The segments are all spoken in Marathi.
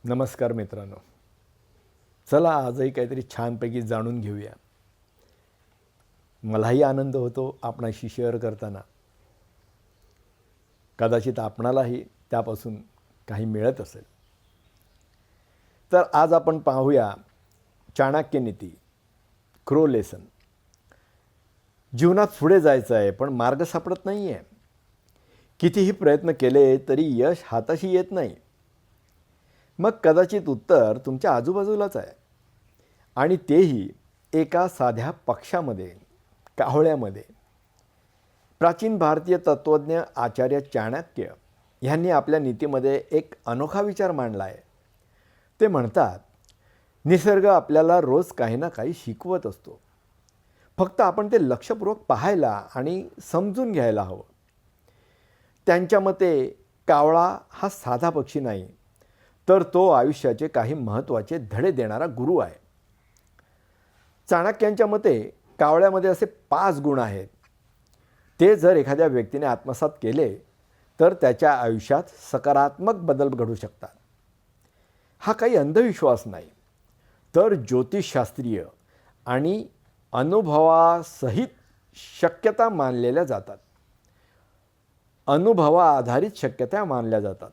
नमस्कार मित्रांनो, चला आजही काहीतरी छानपैकी जाणून घेऊया. मलाही आनंद होतो आपणाशी शेअर करताना. कदाचित आपणालाही त्यापासून काही मिळत असेल. तर आज आपण पाहूया चाणक्य नीती, क्रो लेसन. जीवनात पुढे जायचं आहे पण मार्ग सापडत नाही आहे. कितीही प्रयत्न केले तरी यश हाताशी येत नाही. मग कदाचित उत्तर तुमच्या आजूबाजूलाच आहे आणि तेही एका साध्या पक्षामध्ये, कावळ्यामध्ये. प्राचीन भारतीय तत्त्वज्ञ आचार्य चाणक्य यांनी आपल्या नीतीमध्ये एक अनोखा विचार मांडला आहे. ते म्हणतात, निसर्ग आपल्याला रोज काही ना काही शिकवत असतो. फक्त आपण ते लक्षपूर्वक पाहायला आणि समजून घ्यायला हवं. त्यांच्या मते कावळा हा साधा पक्षी नाही, तर तो आयुष्याचे काही महत्त्वाचे धडे देणारा गुरु आहे. चाणक्यांच्या मते कावळ्यामध्ये असे 5 गुण आहेत. ते जर एखाद्या व्यक्तीने आत्मसात केले तर त्याच्या आयुष्यात सकारात्मक बदल घडू शकतात. हा काही अंधविश्वास नाही, तर ज्योतिषशास्त्रीय आणि अनुभवासहित शक्यता मानलेल्या जातात. अनुभवाआधारित शक्यता मानल्या जातात.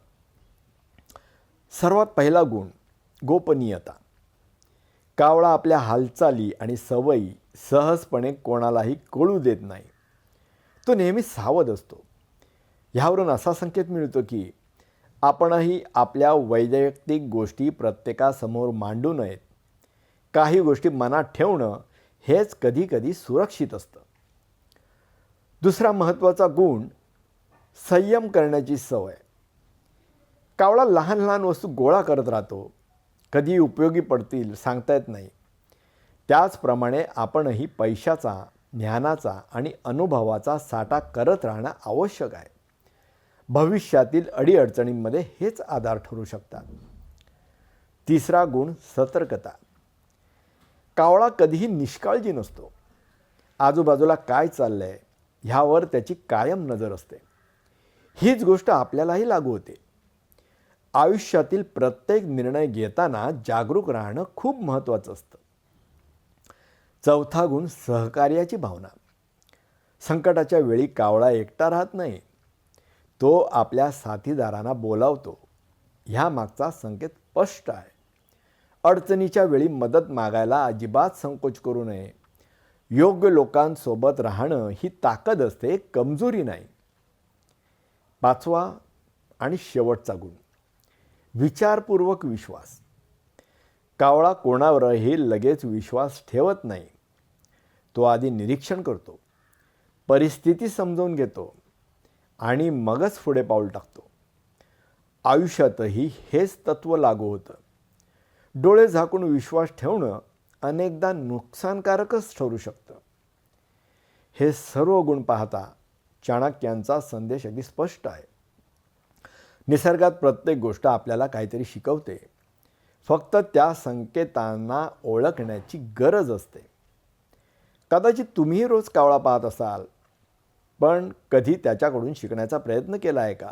सर्वात पहिला गुण, गोपनीयता. कावळा आपल्या हालचाली आणि सवयी सहजपणे कोणालाही कळू देत नाही. तो नेहमी सावध असतो. ह्यावरून असा संकेत मिळतो की आपणही आपल्या वैयक्तिक गोष्टी प्रत्येकासमोर मांडू नयेत. काही गोष्टी मनात ठेवणं हेच कधीकधी सुरक्षित असतं. दुसरा महत्त्वाचा गुण, संयम करण्याची सवय. कावळा लहान लहान वस्तू गोळा करत राहतो. कधी उपयोगी पडतील सांगता येत नाही. त्याचप्रमाणे आपणही पैशाचा, ज्ञानाचा आणि अनुभवाचा साठा करत राहणं आवश्यक आहे. भविष्यातील अडीअडचणींमध्ये हेच आधार ठरू शकतात. तिसरा गुण, सतर्कता. कावळा कधीही निष्काळजी नसतो. आजूबाजूला काय चाललंय ह्यावर त्याची कायम नजर असते. हीच गोष्ट आपल्यालाही लागू होते. आयुष्यातील प्रत्येक निर्णय घेताना जागरूक राहणं खूप महत्त्वाचं असतं. चौथा गुण, सहकार्याची भावना. संकटाच्या वेळी कावळा एकटा राहत नाही. तो आपल्या साथीदारांना बोलावतो. ह्या मागचा संकेत स्पष्ट आहे. अडचणीच्या वेळी मदत मागायला अजिबात संकोच करू नये. योग्य लोकांसोबत राहणं ही ताकद असते, कमजोरी नाही. पाचवा आणि शेवटचा गुण, विचारपूर्वक विश्वास. कावळा कोणावरही लगेच विश्वास ठेवत नाही. तो आधी निरीक्षण करतो, परिस्थिती समजून घेतो आणि मगच पुढे पाऊल टाकतो. आयुष्यातही हेच तत्त्व लागू होतं. डोळे झाकून विश्वास ठेवणं अनेकदा नुकसानकारकच ठरू शकतं. हे सर्व गुण पाहता चाणक्यांचा संदेश अगदी स्पष्ट आहे. निसर्गात प्रत्येक गोष्ट आपल्याला काहीतरी शिकवते. फक्त त्या संकेतांना ओळखण्याची गरज असते. कदाचित तुम्ही रोज कावळा पाहत असाल, पण कधी त्याच्याकडून शिकण्याचा प्रयत्न केला आहे का?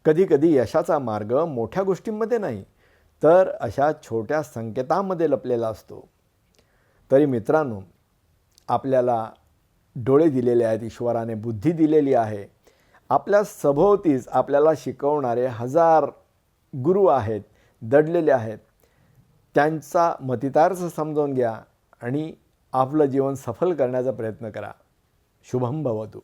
कधीकधी यशाचा मार्ग मोठ्या गोष्टींमध्ये नाही, तर अशा छोट्या संकेतांमध्ये लपलेला असतो. तरी मित्रांनो, आपल्याला डोळे दिलेले आहेत, ईश्वराने बुद्धी दिलेली आहे. आपल्या सभोवतीच आपल्याला शिकवणारे हजार गुरु आहेत, दडलेले आहेत. त्यांचा मतितार्थ समजावून घ्या आणि आपलं जीवन सफल करण्याचा प्रयत्न करा. शुभम भवतु.